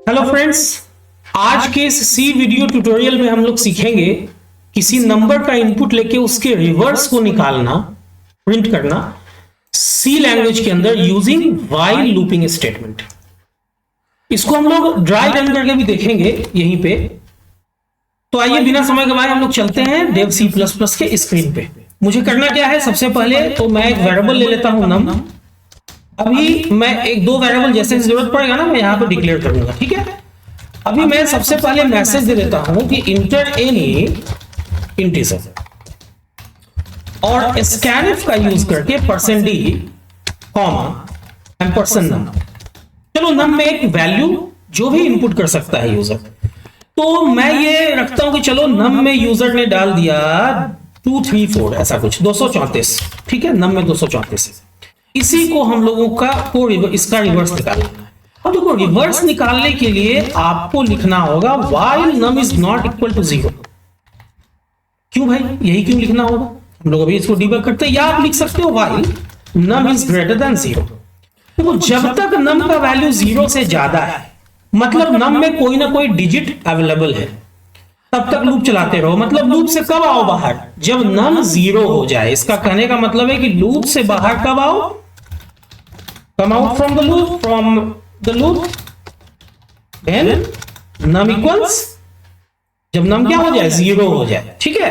Hello friends, आज के इस सी वीडियो ट्यूटोरियल में हम लोग सीखेंगे किसी नंबर का इनपुट लेके उसके रिवर्स को निकालना, प्रिंट करना सी लैंग्वेज के अंदर यूजिंग व्हाइल लूपिंग स्टेटमेंट। इसको हम लोग ड्राई रन करके भी देखेंगे यहीं पे। तो आइए बिना समय गवाए हम लोग चलते हैं डेव सी प्लस प्लस के स्क्रीन पे। मुझे करना क्या है, सबसे पहले तो मैं एक वेरिएबल ले लेता हूं नम। अभी मैं एक दो वेरिएबल जैसे जरूरत पड़ेगा ना मैं यहां पे डिक्लेयर करूंगा, ठीक है। अभी मैं सबसे पहले मैसेज दे देता हूं कि इंटर एनी इंटीजर और स्कैनफ का यूज करके %d कॉमा एम्परसेंड नम। चलो नम में एक वैल्यू जो भी इनपुट कर सकता है यूजर। तो मैं ये रखता हूं कि चलो नम में यूजर ने डाल दिया 234 ऐसा कुछ 234, ठीक है। नम में 234 इसी को हम लोगों को इसका रिवर्स निकालना है। अब देखो रिवर्स निकालने के लिए आपको लिखना होगा while num is not equal to 0। क्यों भाई, यही क्यों लिखना होगा? हम लोग अभी इसको डिबग करते हैं। या आप लिख सकते हो while num is greater than 0। तो जब तक नम का वैल्यू 0 से ज्यादा है, मतलब नम में कोई ना कोई डिजिट अवेलेबल है, तब तक लूप चलाते रहो। मतलब लूप से कब आओ बाहर? जब नम 0 हो जाए। इसका कहने का मतलब है कि लूप से बाहर कब आओ? Come out from the loop then num equals, जब num क्या हो जाए? 0 हो जाए, ठीक है।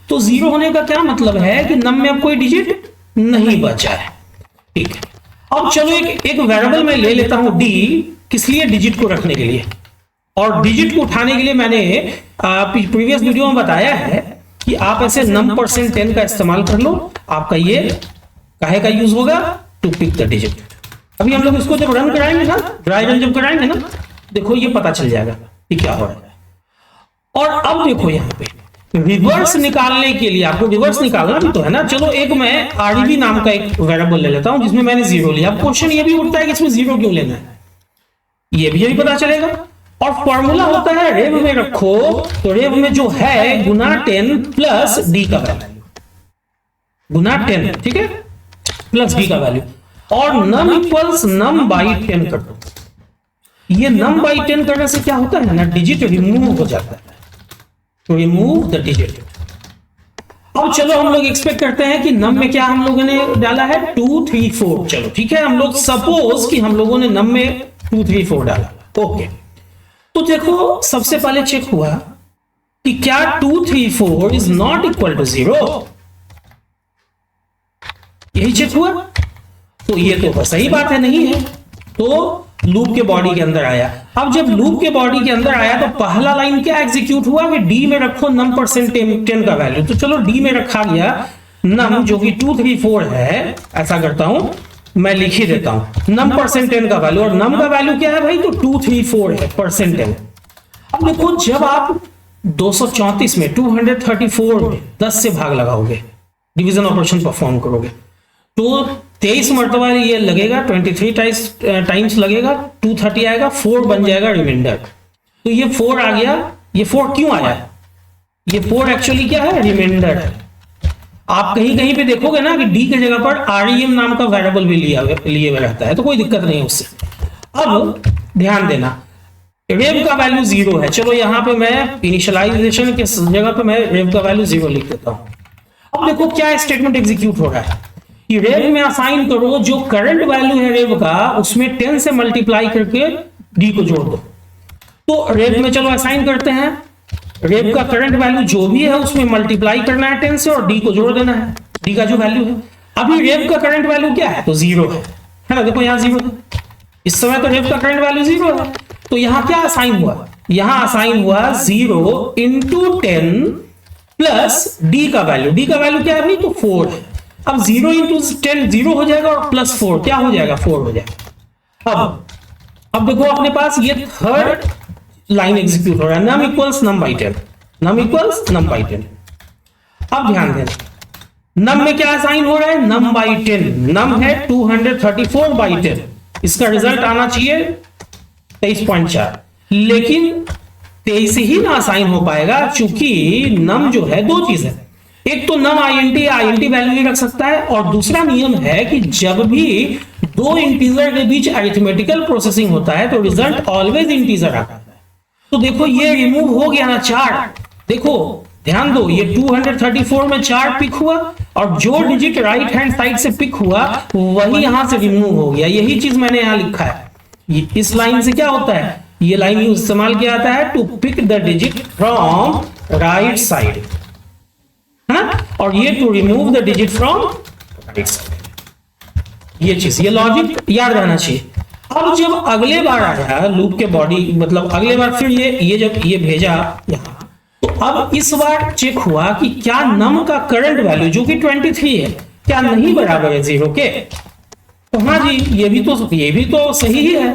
तो 0 होने का क्या मतलब है कि num में अब कोई डिजिट नहीं बचा है, ठीक है। अब चलो एक वेरिएबल में ले लेता हूं d, किस लिए? डिजिट को रखने के लिए। और डिजिट को उठाने के लिए मैंने प्रीवियस वीडियो में बताया है कि आप ऐसे num% 10 का इस्तेमाल कर लो। आपका ये काहे का यूज होगा? To pick the digit. अभी हम लोग इसको जब रन कराएंगे ना, ड्राई रन जब कराएंगे ना, देखो ये पता चल जाएगा कि क्या हो रहा है। और अब देखो यहाँ पे रिवर्स निकालने के लिए आपको रिवर्स निकालना भी तो है ना। चलो एक मैं आरडीबी नाम का एक वेरिएबल ले लेता हूं जिसमें मैंने 0 लिया। अब क्वेश्चन ये भी उठता है कि इसमें 0 क्यों लेना है, ये भी पता चलेगा। और फॉर्मूला होता है रेव में रखो, तो रेव में जो है गुना 10 प्लस डी का वैल्यू, गुना 10, ठीक है, प्लस डी का वैल्यू। और नम इक्वल्स नम बाई 10 कर दो। ये नम बाई 10 करने से क्या होता है ना, डिजिट रिमूव हो जाता है। तो रिमूव द डिजिट। अब चलो हम लोग एक्सपेक्ट करते हैं कि नम में क्या हम लोगों ने डाला है? 234। चलो ठीक है, हम लोग सपोज कि हम लोगों ने नम में 234 डाला, ओके। तो देखो सबसे पहले चेक हुआ कि क्या 234 इज नॉट इक्वल टू 0, यही चेक हुआ। तो ये तो सही बात है, नहीं है। तो लूप के बॉडी के अंदर आया। अब जब लूप के बॉडी के अंदर आया तो पहला लाइन क्या एग्जीक्यूट हुआ कि डी में रखो num% 10 का वैल्यू। तो चलो डी में रखा गया नम जो कि 234 है। ऐसा करता हूं, मैं लिख ही देता हूं num% 10 का वैल्यू। और नम का वैल्यू क्या है भाई? तो 234 है %10। अब देखो जब आप 234 में 234 में 10 से भाग लगाओगे, डिवीजन ऑपरेशन परफॉर्म करोगे, तो 23 मरतबा ये लगेगा, 23 टाइम्स लगेगा, 230 आएगा, 4 बन जाएगा रिमाइंडर। तो ये 4 आ गया। ये 4 क्यों आया? ये 4 एक्चुअली क्या है? रिमाइंडर है। आप कहीं कहीं पे देखोगे ना कि डी के जगह पर rem नाम का वेरिएबल भी लिए हुए रहता है, तो कोई दिक्कत नहीं उससे। अब ध्यान देना, रेव का वैल्यू 0 है। चलो यहां पे मैं इनिशियलाइजेशन के जगह पे मैं रेव का वैल्यू 0 लिख देता हूं। अब देखो क्या स्टेटमेंट एग्जीक्यूट हो रहा है कि रेव में असाइन करो जो करंट वैल्यू है रेव का, उसमें 10 से मल्टीप्लाई करके डी को जोड़ दो। तो रेव में चलो असाइन करते हैं, रेव का करंट वैल्यू जो भी है उसमें मल्टीप्लाई करना है 10 से और डी को जोड़ देना है, डी का जो वैल्यू है। अभी रेव का करंट वैल्यू क्या है? तो 0 है ना। देखो यहां 0 है, इस समय तो रेव का करंट वैल्यू 0 है। तो यहां क्या असाइन हुआ? यहां असाइन हुआ 0 इंटू 10 प्लस डी का वैल्यू। डी का वैल्यू क्या है भाई? तो 4 है। अब 0 इंटू 10 0 हो जाएगा और प्लस 4 क्या हो जाएगा? 4 हो जाएगा। अब देखो अपने पास ये थर्ड लाइन एग्जीक्यूट हो रहा है, num equals num by 10, num equals num by 10। अब ध्यान देना, नम में क्या असाइन हो रहा है? नम बाई 10। नम है 234 बाई 10। इसका रिजल्ट आना चाहिए 23.4, लेकिन 23 ही ना असाइन हो पाएगा, चूंकि नम जो है दो चीज है। एक तो नम आईएनटी वैल्यू ही रख सकता है, और दूसरा नियम है कि जब भी दो इंटीजर के बीच अरिथमेटिकल प्रोसेसिंग होता है तो रिजल्ट ऑलवेज इंटीजर आता है। तो देखो ये रिमूव हो गया ना 4, देखो ध्यान दो, ये 234 में 4 पिक हुआ और जो डिजिट राइट हैंड साइड से पिक हुआ वही यहां से रिमूव हो गया। यही चीज मैंने यहां लिखा है। इस लाइन से क्या होता है, ये लाइन इस्तेमाल किया जाता है to pick the digit from right side, है ना, और ये to remove the digit from right side. ये चीज, ये लॉजिक याद रहना चाहिए। अब जब अगले बार आया लूप के बॉडी, मतलब अगले बार फिर ये जब ये भेजा यहां, तो अब इस बार चेक हुआ कि क्या नम का करंट वैल्यू जो कि 23 है क्या नहीं बराबर है 0 के। तो हाँ जी, ये भी तो सही ही है।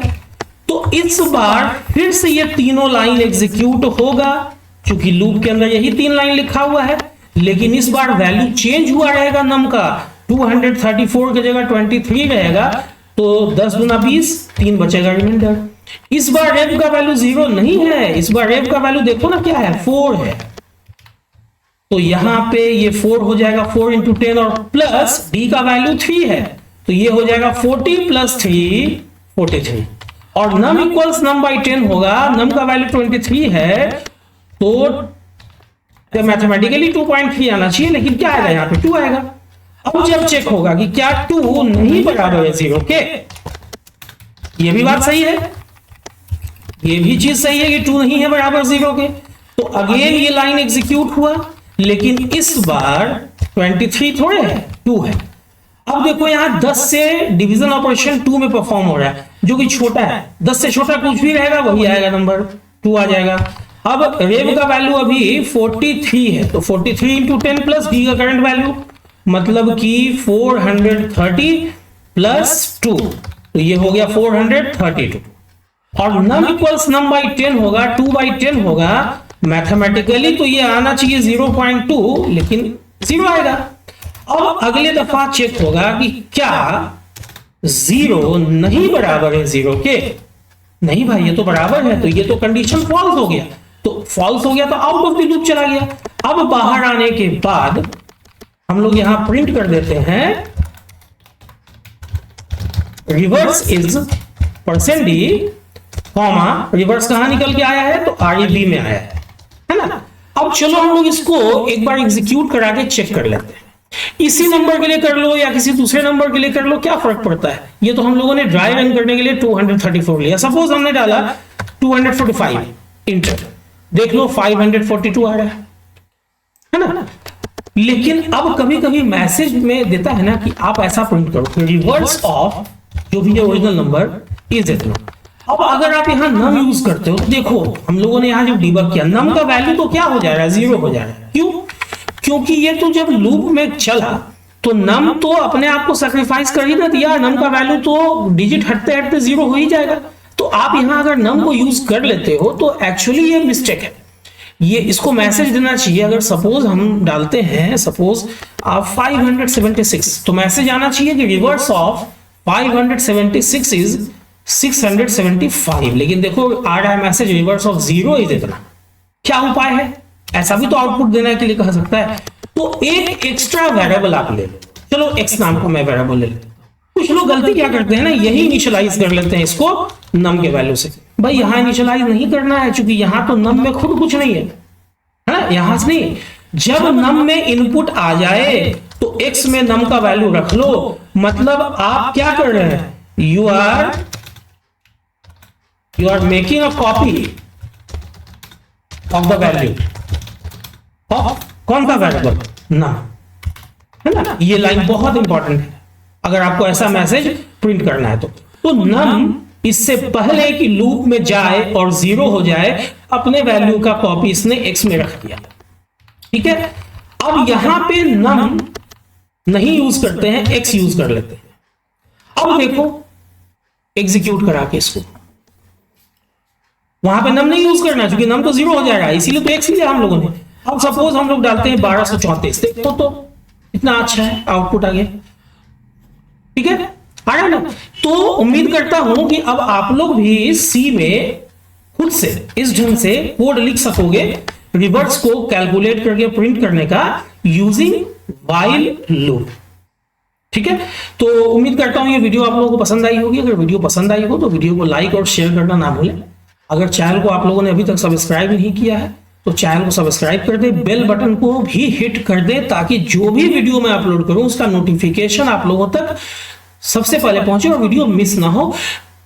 तो इस बार फिर से ये तीनों लाइन एग्जीक्यूट होगा, क्योंकि लूप के अंदर यही 3 लाइन लिखा हुआ है, लेकिन इस बार वैल्यू चेंज हुआ रहेगा नम का। 234 की जगह 23 रहेगा, तो 10 गुना 20, 3 बचेगा रिमाइंडर। इस बार रेव का वैल्यू 0 नहीं है, इस बार रेव का वैल्यू देखो ना क्या है, 4 है। तो यहां पे ये 4 हो जाएगा, 4 इंटू 10, और प्लस डी का वैल्यू 3 है, तो ये हो जाएगा 40 प्लस 3 43। और नम इक्वल्स नम बाई 10 होगा, नम का वैल्यू 23 है, तो मैथमेटिकली 2.3 आना चाहिए, लेकिन क्या आएगा यहां पे 2 आएगा। अब जब चेक होगा कि क्या 2 नहीं बराबर है 0 के, ये भी बात सही है, ये भी चीज सही है कि 2 नहीं है बराबर 0 के, तो अगेन ये लाइन एग्जीक्यूट हुआ, लेकिन इस बार 23 थोड़े है, 2 है। अब देखो यहां 10 से डिवीजन ऑपरेशन 2 में परफॉर्म हो रहा है, जो कि छोटा है, 10 से छोटा कुछ भी रहेगा वही आएगा, नंबर 2 आ जाएगा। अब रेव का वैल्यू अभी 43 है, तो 43 इंटू 10 प्लस डी का करंट वैल्यू, मतलब कि 430 प्लस 2, तो ये हो गया 432। और नम इक्वल्स नम बाई 10 होगा, 2/10 होगा, मैथमेटिकली तो ये आना चाहिए 0.2, लेकिन 0 आएगा। अब अगले दफा चेक होगा कि क्या 0 नहीं बराबर है 0 के। नहीं भाई, ये तो बराबर है, तो ये तो कंडीशन फॉल्स हो गया, तो फॉल्स हो गया तो आउट ऑफ द लूप चला गया। अब बाहर आने के बाद हम लोग यहां प्रिंट कर देते हैं reverse is %d, comma, reverse कहां निकल के आया है, तो REB में आया है ना। अब चलो हम लोग इसको एक बार एग्जीक्यूट करा के चेक कर लेते हैं। इसी नंबर के लिए कर लो या किसी दूसरे नंबर के लिए कर लो, क्या फर्क पड़ता है। ये तो हम लोगों ने ड्राई रन करने के लिए 234 लिया, सपोज हमने डाला 245 इंटर, देख लो 542 आ रहा है ना। लेकिन अब कभी कभी मैसेज में देता है ना कि आप ऐसा प्रिंट करो, रिवर्स ऑफ जो भी ओरिजिनल नंबर इज इतना। अब अगर आप यहां नम यूज करते हो तो देखो हम लोगों ने यहां जो डिबग किया, नम का वैल्यू तो क्या हो जाएगा, 0 हो जाएगा। क्यों? क्योंकि ये तो जब लूप में चला तो नम तो अपने आप को सैक्रिफाइस कर ही ना दिया, नम का वैल्यू तो डिजिट हटते हटते 0 हो ही जाएगा। तो आप यहां अगर नम को यूज कर लेते हो तो एक्चुअली ये मिस्टेक है। ये इसको मैसेज देना चाहिए, अगर सपोज हम डालते हैं सपोज 576, तो मैसेज आना चाहिए कि रिवर्स ऑफ 576 इज 675, लेकिन देखो आ रहा है मैसेज रिवर्स ऑफ 0 इज इतना। क्या उपाय है? ऐसा भी तो आउटपुट देने के लिए कह सकता है। तो एक एक्स्ट्रा वेरिएबल आप ले लो, चलो x नाम का मैं वेरिएबल ले लेता हूं। कुछ लोग गलती क्या करते हैं ना, यही इनिशियलाइज कर लेते हैं इसको नम के वैल्यू से। भाई यहां इनिशियलाइज नहीं करना है, क्योंकि यहां तो नम में खुद कुछ नहीं है, यहां से नहीं। जब नम में इनपुट आ जाए तो x में नम का वैल्यू रख लो, मतलब आप क्या कर रहे हैं, you are making a copy of the value of कौन सा वेरिएबल, नम, है ना। ये लाइन बहुत इंपॉर्टेंट है अगर आपको ऐसा मैसेज प्रिंट करना है तो नम इससे पहले कि लूप में जाए और 0 हो जाए, अपने वैल्यू का कॉपी इसने x में रख दिया, ठीक है। अब यहां पे नम नहीं यूज करते हैं, x यूज कर लेते हैं। अब देखो एग्जीक्यूट करा के इसको, वहां पे नम नहीं यूज करना क्योंकि नम तो 0 हो जाएगा, इसीलिए तो x लिया हम लोगों ने। अब सपोज हम लोग डालते हैं 1234, देखो तो इतना अच्छा है, आउटपुट आ गया, ठीक है, आ रहा ना। तो उम्मीद करता हूं कि अब आप लोग भी सी में खुद से इस ढंग से कोड लिख सकोगे, रिवर्स को कैलकुलेट करके प्रिंट करने का यूजिंग व्हाइल लूप। ठीक है, तो उम्मीद करता हूं ये वीडियो आप लोगों को पसंद आई होगी। अगर वीडियो पसंद आई हो तो वीडियो को लाइक और शेयर करना ना भूलें। अगर चैनल को आप लोगों ने अभी तक सब्सक्राइब नहीं किया है तो चैनल को सब्सक्राइब कर दे, बेल बटन को भी हिट कर दे, ताकि जो भी वीडियो मैं अपलोड करूं उसका नोटिफिकेशन आप लोगों तक सबसे पहले पहुंचे और वीडियो मिस ना हो।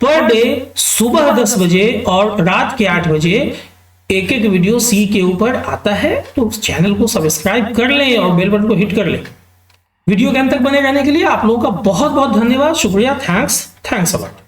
पर डे सुबह 10 बजे और रात के 8 बजे एक एक वीडियो सी के ऊपर आता है, तो चैनल को सब्सक्राइब कर लें और बेल बटन को हिट कर लें। वीडियो के अंत तक बने रहने के लिए आप लोगों का बहुत बहुत धन्यवाद, शुक्रिया, थैंक्स अ लॉट।